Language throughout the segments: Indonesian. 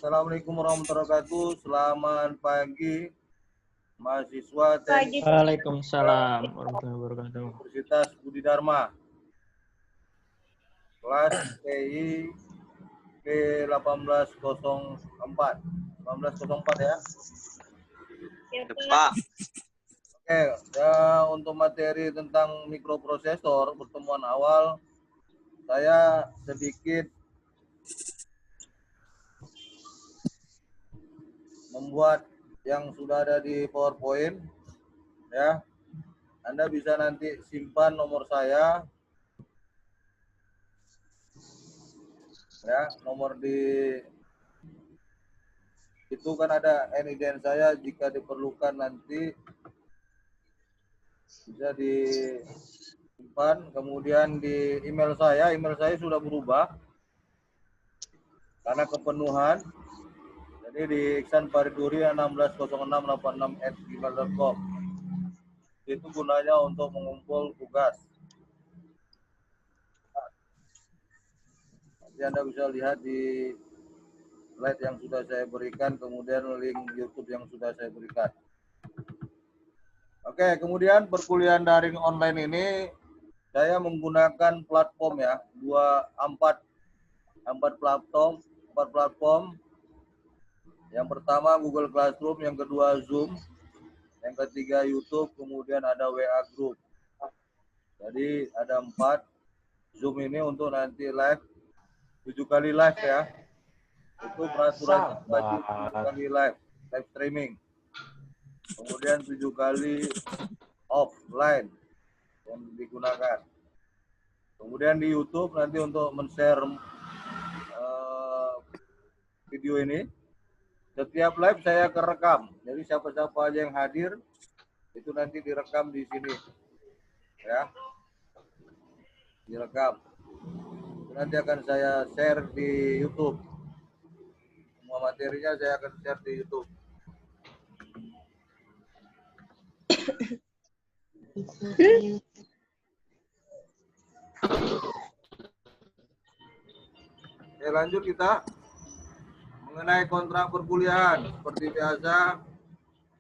Assalamualaikum warahmatullahi wabarakatuh. Selamat pagi, mahasiswa teknik Waalaikumsalam warahmatullahi wabarakatuh. Universitas Budi Dharma. Kelas TI P1804. 1804 ya. Pak. Oke, ya untuk materi tentang mikroprosesor pertemuan awal saya sedikit membuat yang sudah ada di PowerPoint ya. Anda bisa nanti simpan nomor saya ya, nomor di itu kan ada NIDN saya, jika diperlukan nanti bisa disimpan. Kemudian di email saya sudah berubah karena kepenuhan. Jadi di iksanfariduri160686@gmail.com. Itu gunanya untuk mengumpul tugas. Nanti Anda bisa lihat di slide yang sudah saya berikan, kemudian link YouTube yang sudah saya berikan. Oke, kemudian perkuliahan daring online ini saya menggunakan platform ya, empat platform. Yang pertama Google Classroom, yang kedua Zoom, yang ketiga YouTube, kemudian ada WA Group. Jadi ada 4. Zoom ini untuk nanti live, 7 kali live ya. Itu peraturan wajib 7 kali live streaming. Kemudian 7 kali offline yang digunakan. Kemudian di YouTube nanti untuk men-share video ini. Setiap live saya kerekam. Jadi siapa-siapa aja yang hadir itu nanti direkam di sini. Ya. Direkam. Itu nanti akan saya share di YouTube. Semua materinya saya akan share di YouTube. Oke, lanjut kita mengenai kontrak perkuliahan. Seperti biasa,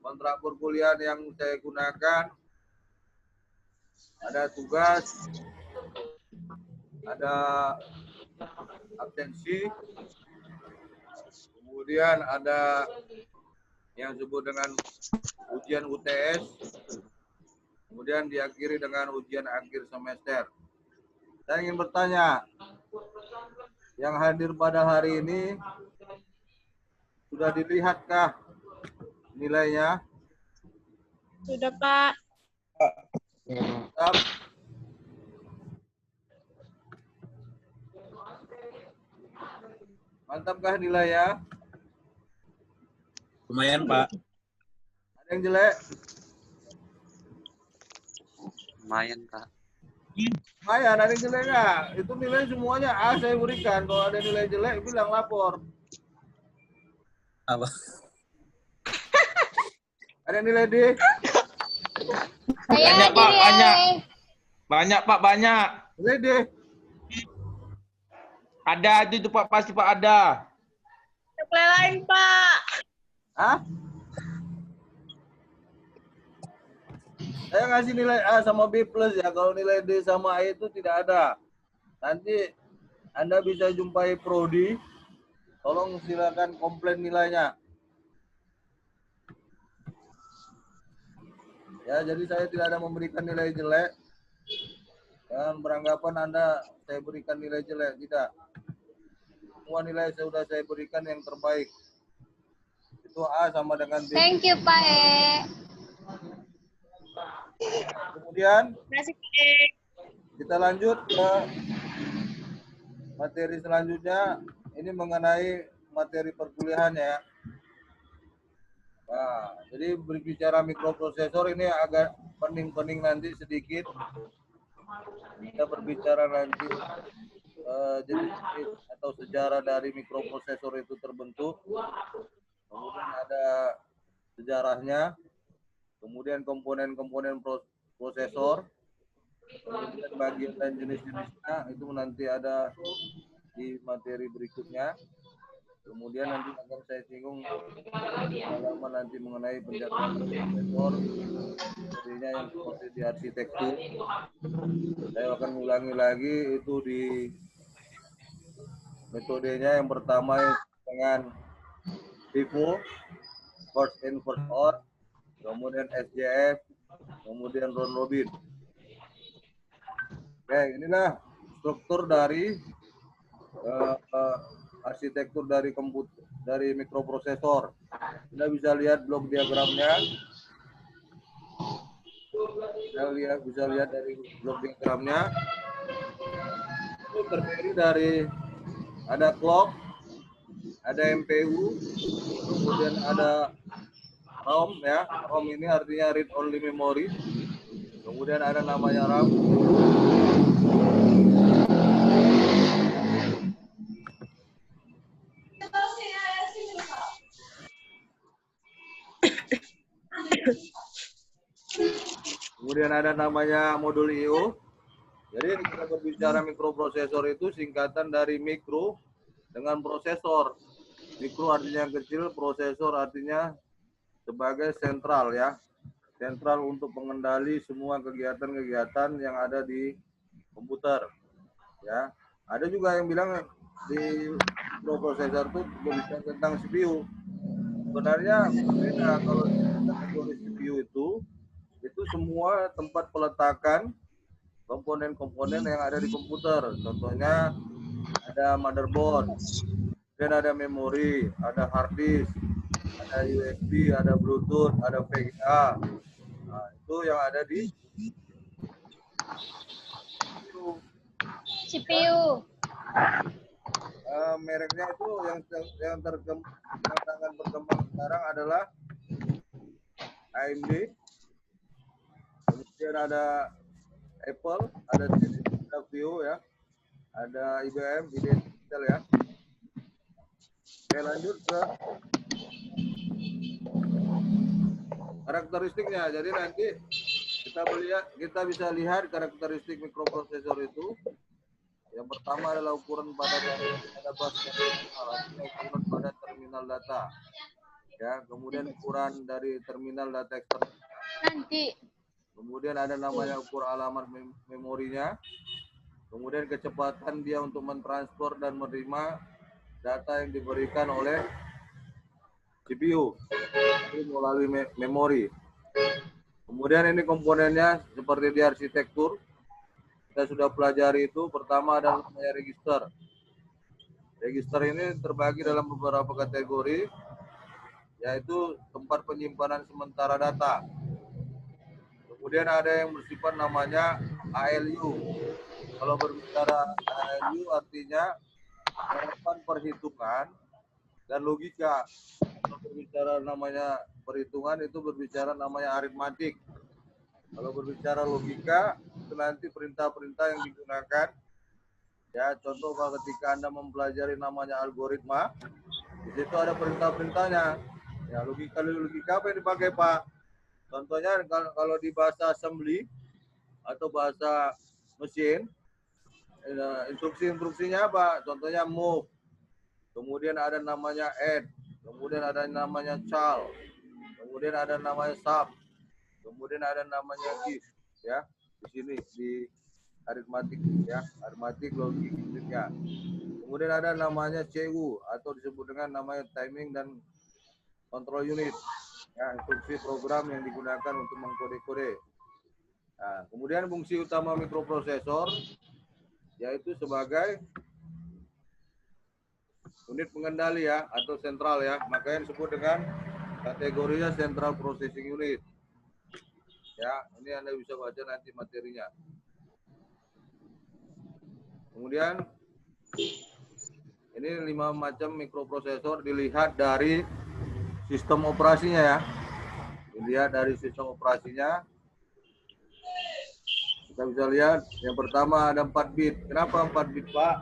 kontrak perkuliahan yang saya gunakan ada tugas, ada absensi, kemudian ada yang disebut dengan ujian UTS, kemudian diakhiri dengan ujian akhir semester. Saya ingin bertanya, yang hadir pada hari ini sudah dilihatkah nilainya? Sudah, Pak. Mantap. Mantapkah nilainya? Lumayan, Pak. Ada yang jelek? Lumayan, Pak. Lumayan, ada yang jelek nggak? Itu nilai semuanya A saya berikan. Kalau ada nilai jelek, bilang lapor. Apa? Ada nilai D? Saya Banyak, Pak, banyak. Banyak, Pak, banyak. Nilai D? Ada itu Pak, pasti Pak ada. nilai lain, Pak. Hah? Saya ngasih nilai A sama B plus ya. Kalau nilai D sama E itu tidak ada. Nanti Anda bisa jumpai Prodi. Tolong silakan komplain nilainya. Ya, jadi saya tidak ada memberikan nilai jelek. Jangan beranggapan Anda saya berikan nilai jelek. Tidak. Semua nilai sudah saya berikan yang terbaik. Itu A sama dengan B. Thank you, Pak E. Kemudian Terima kasih, Pak E. kita lanjut ke materi selanjutnya. Ini mengenai materi perkuliahan ya. Nah, jadi berbicara mikroprosesor ini agak pening-pening nanti sedikit. Kita berbicara nanti jenis atau sejarah dari mikroprosesor itu terbentuk. Kemudian ada sejarahnya. Kemudian komponen-komponen prosesor. Kemudian bagian dan jenis-jenisnya itu nanti ada di materi berikutnya. Kemudian nanti akan saya singgung pengalaman nanti mengenai penjadwalan prosesor, sepertinya yang seperti di arsitektur. Saya akan ulangi lagi itu di metodenya. Yang pertama dengan FIFO, first in first out, kemudian SJF, kemudian round robin. Oke, inilah struktur dari arsitektur dari komputer, dari mikroprosesor. Kita bisa lihat blok diagramnya. Kita bisa lihat dari blok diagramnya. Itu terdiri dari ada clock, ada MPU, kemudian ada ROM ya. ROM ini artinya read only memory. Kemudian ada namanya RAM. Kemudian ada namanya modul I/O. Jadi kita berbicara mikroprosesor itu singkatan dari mikro dengan prosesor. Mikro artinya kecil, prosesor artinya sebagai sentral ya. Sentral untuk mengendali semua kegiatan-kegiatan yang ada di komputer. Ya. Ada juga yang bilang di mikroprosesor itu berbicara tentang CPU. Sebenarnya berbeda. Kalau kategori CPU itu semua tempat peletakan komponen-komponen yang ada di komputer. Contohnya ada motherboard, dan ada memori, ada hard disk, ada USB, ada Bluetooth, ada VGA. Nah, itu yang ada di CPU. Mereknya itu yang sangat berkembang sekarang adalah AMD. Kemudian ada Apple, ada Vio ya, ada IBM, Intel ya. Oke, lanjut ke karakteristiknya. Jadi nanti kita bisa lihat karakteristik mikroprosesor itu. Yang pertama adalah ukuran pada bus ukuran pada terminal data. Ya, kemudian ukuran dari terminal data eksternal. Nanti. Kemudian ada namanya ukur alamat memorinya. Kemudian kecepatan dia untuk mentransfer dan menerima data yang diberikan oleh CPU melalui memori. Kemudian ini komponennya seperti di arsitektur. Kita sudah pelajari itu. Pertama adalah namanya register. Register ini terbagi dalam beberapa kategori, yaitu tempat penyimpanan sementara data. Kemudian ada yang bersifat namanya ALU. Kalau berbicara ALU artinya harapan perhitungan dan logika. Kalau berbicara namanya perhitungan itu berbicara namanya aritmatik. Kalau berbicara logika itu nanti perintah-perintah yang digunakan. Ya, contoh ketika Anda mempelajari namanya algoritma, di situ ada perintah-perintahnya. Ya, logika apa yang dipakai, Pak? Contohnya kalau di bahasa assembly atau bahasa mesin, instruksi-instruksinya apa? Contohnya move, kemudian ada namanya add, kemudian ada namanya chal, kemudian ada namanya sub, kemudian ada namanya if, ya di sini di aritmatik ya, aritmatik logiknya. Kemudian ada namanya CU atau disebut dengan namanya timing dan control unit. Ya, instruksi program yang digunakan untuk mengkode-kode. Nah, kemudian fungsi utama mikroprosesor yaitu sebagai unit pengendali ya atau sentral ya, makanya disebut dengan kategorinya Central Processing Unit. Ya, ini Anda bisa baca nanti materinya. Kemudian ini 5 macam mikroprosesor dilihat dari sistem operasinya ya. Dilihat dari sistem operasinya. Kita bisa lihat yang pertama ada 4 bit. Kenapa 4 bit, Pak?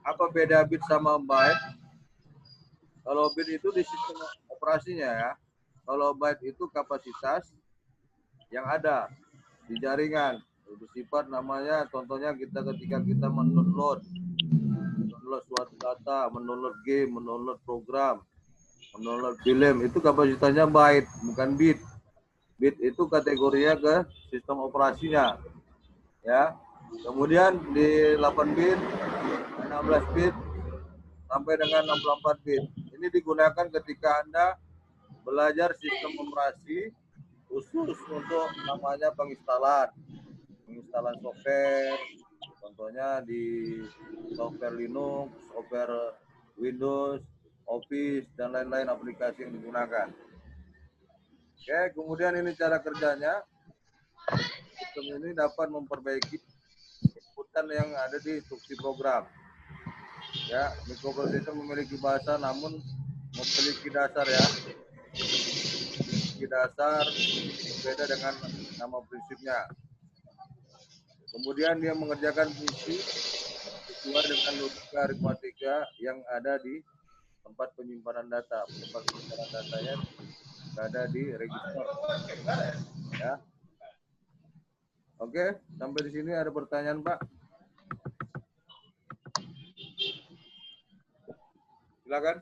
Apa beda bit sama byte? Kalau bit itu di sistem operasinya ya. Kalau byte itu kapasitas yang ada di jaringan. Itu sifat namanya, contohnya ketika kita mendownload mendownload suatu data, mendownload game, mendownload program, mendownload film, itu kapasitasnya byte, bukan bit. Bit itu kategorinya ke sistem operasinya. Ya. Kemudian di 8 bit, 16 bit, sampai dengan 64 bit. Ini digunakan ketika Anda belajar sistem operasi khusus untuk namanya penginstalan software, contohnya di software Linux, software Windows, Office, dan lain-lain aplikasi yang digunakan. Oke, kemudian ini cara kerjanya. Sistem ini dapat memperbaiki inputan yang ada di instruksi program. Ya, microprocessor memiliki bahasa namun memiliki dasar ya. Memiliki dasar berbeda dengan nama prinsipnya. Kemudian dia mengerjakan fungsi sesuai dengan logika aritmatika yang ada di tempat penyimpanan data. Tempat penyimpanan datanya ada di register. Ya. Oke, sampai di sini ada pertanyaan, Pak? Silakan.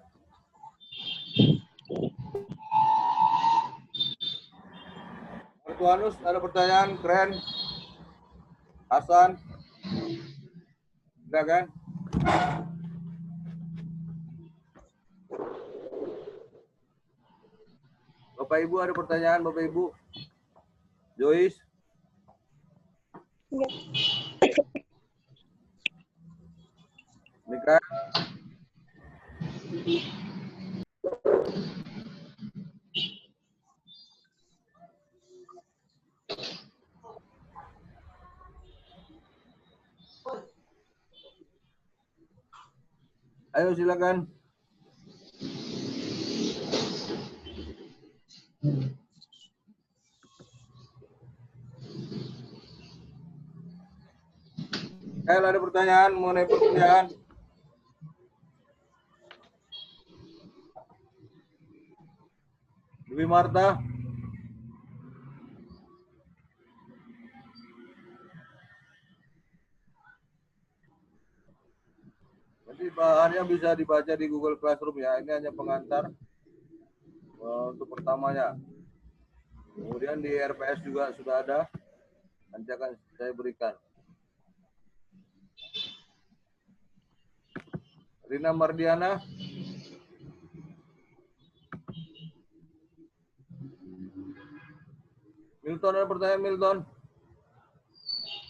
Martuanus, ada pertanyaan? Keren. Hasan, silakan. Bapak Ibu ada pertanyaan, Bapak Ibu? Joyce? Mika? Ayo silakan. Ayo ada pertanyaan mengenai perkuliahan. Dewi Marta. Jadi bahannya bisa dibaca di Google Classroom ya. Ini hanya pengantar untuk pertamanya. Kemudian di RPS juga sudah ada. Nanti akan saya berikan. Rina Mardiana. Milton, ada pertanyaan Milton?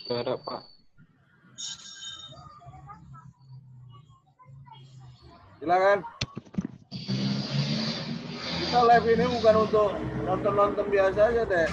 Tidak ada, Pak. Silakan. Kita live ini bukan untuk nonton-nonton biasa aja, Teh.